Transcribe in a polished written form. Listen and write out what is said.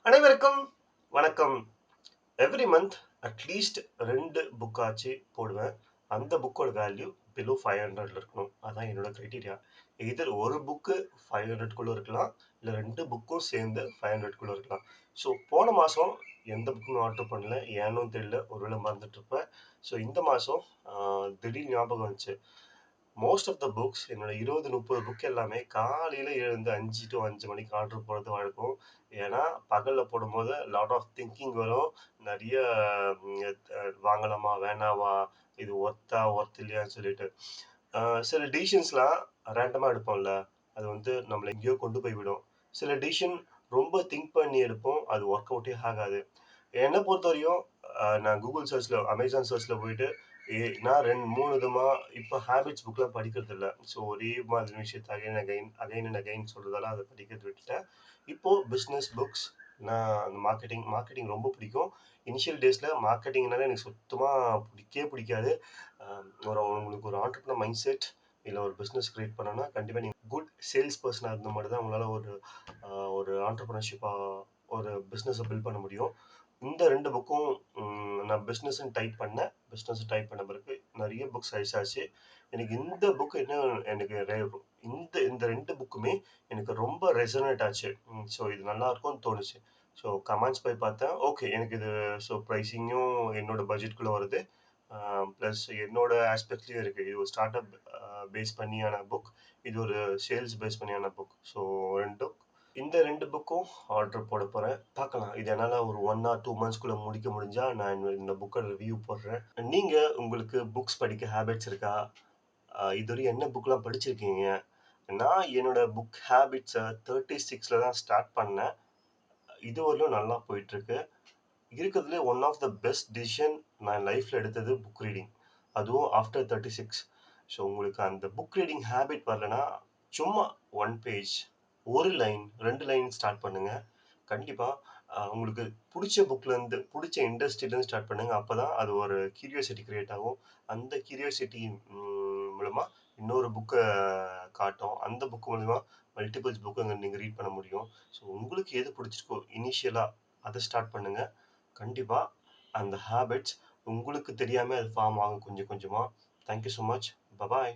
அனைவருக்கும் வணக்கம். Every month at least 2 book ஆச்சு போடுவேன். அந்த புக்கோட வேல்யூ பிலோ 500ல இருக்கணும். அதான் என்னோட கிரைட்டீரியா. எய்தர் ஒரு புக்கு 500க்குள்ள இருக்கலாம். இல்ல 2 புக்கும் சேர்ந்து 500க்குள்ள இருக்கலாம். ஸோ போன மாசம் எந்த புக்குமே ஆர்டர் பண்ணல. ஏன்னும் தெரியல. ஒருவேளை மறந்துட்டுருப்பேன். ஸோ இந்த மாசம் திடீர்னு ஞாபகம் வந்துச்சு. மோஸ்ட் ஆஃப் த புக்ஸ் என்னோட 20, 30 புக் எல்லாமே காலையில எழுந்து 5 to 5 மணிக்கு ஆர்டர் போடுறது வழக்கம். ஏன்னா, பகல்ல போடும்போது லாட் ஆஃப் திங்கிங் வரும். நெறைய வாங்கலாமா? வேணாவா? இது ஒர்த் இல்லையான்னு சொல்லிட்டு. அ சில டிசிஷன்ஸ்லாம் ரேண்டமா எடுப்போம்ல. அது வந்து நம்மள எங்கேயோ கொண்டு போய் விடும். சில டிசிஷன் ரொம்ப திங்க் பண்ணி எடுப்போம். அது ஒர்க் அவுட்டே ஆகாது. என்ன பொறுத்தவரையும் நான் கூகுள் சர்ச்ல, அமேசான் சர்ச்ல போயிட்டு நான் 2, 3 விதமா இப்ப ஹேபிட்ஸ் புக்லாம் படிக்கிறது இல்ல. ஸோ ஒரே மாதிரி விஷயத்த அகைன் அண்ட் அகைன் சொல்றதால அத படிக்கிறது விட்டுட்டேன். இப்போ பிசினஸ் புக்ஸ், நான் அந்த மார்க்கெட்டிங் ரொம்ப பிடிக்கும். இனிஷியல் டேஸ்ல மார்க்கெட்டிங்னாலே எனக்கு சுத்தமா பிடிக்கவே பிடிக்காது. அ உங்களுக்கு ஒரு ஆண்டர்பிரினர் மைண்ட் செட் இல்ல ஒரு பிசினஸ் கிரியேட் பண்ணணும்னா, கண்டிப்பா நீங்க குட் சேல்ஸ் பெர்சனா இருந்தா மட்டும் தான் உங்களால ஒரு ஆண்டர்பிரினர்ஷிப்பா ஒரு பிசினஸ பில்ட் பண்ண முடியும். இந்த 2 புக்கும் நான் பிசினஸ்ன்னு டைப் பண்ணேன். பிசினஸ் டைப் பண்ண பிறகு நெறைய புக்ஸ் சஜெஸ்ட் ஆச்சு. எனக்கு இந்த புக் என்ன எனக்கு இந்த 2 புக்குமே எனக்கு ரொம்ப ரெசனேட் ஆச்சு. ஸோ இது நல்லாருக்கும்னு தோணுச்சு. ஸோ கமெண்ட்ஸ் போய் பார்த்தேன். ஓகே, எனக்கு இது பிரைசிங்கும் என்னோட பட்ஜெட்குள்ள வருது. அ பிளஸ் என்னோட ஆஸ்பெக்ட்லயும் இருக்கு. இது ஒரு ஸ்டார்ட் அப் பேஸ் பண்ணியான புக். இது ஒரு சேல்ஸ் பேஸ் பண்ணியான புக். ஸோ 2ம் இந்த 2 புக்கும் ஆர்டர் போட போறேன். பார்க்கலாம். இது என்னால ஒரு 1 ஆர் 2 மந்த்ஸ்க்குள்ள முடிக்க முடிஞ்சா, நான் இந்த புக்க ரிவ்யூ போடுறேன். நீங்க உங்களுக்கு புக்ஸ் படிக்க ஹேபிட்ஸ் இருக்கா? இதுவரையும் என்ன புக்லாம் படிச்சிருக்கீங்க? நான் என்னோட புக் ஹேபிட்ஸ 36ல தான் ஸ்டார்ட் பண்ணேன். இதுவரையிலும் நல்லா போயிட்டுருக்கு. இருக்கிறதுலே one of the best decision நான் லைஃப்ல எடுத்தது புக் ரீடிங். அதுவும் ஆஃப்டர் 36. ஸோ உங்களுக்கு அந்த புக் ரீடிங் ஹேபிட் வரலன்னா, சும்மா 1 பேஜ், 1 லைன், 2 லைன் ஸ்டார்ட் பண்ணுங்க. கண்டிப்பா உங்களுக்கு புடிச்ச இண்டஸ்ட்ரிலருந்து ஸ்டார்ட் பண்ணுங்க. அப்பதான் அது ஒரு கியூரியாசிட்டி கிரியேட் ஆகும். அந்த கியூரியாசிட்டி மூலமா இன்னொரு புக்க காட்டும். அந்த புக் மூலியமா மல்டிபிள்ஸ் புக்க நீங்க ரீட் பண்ண முடியும். ஸோ உங்களுக்கு எது பிடிச்சிருக்கோ இனிஷியலா அத ஸ்டார்ட் பண்ணுங்க. கண்டிப்பா அந்த ஹேபிட்ஸ் உங்களுக்கு தெரியாம அது ஃபார்ம் ஆகும் கொஞ்சம் கொஞ்சமா. Thank you so much. Bye bye.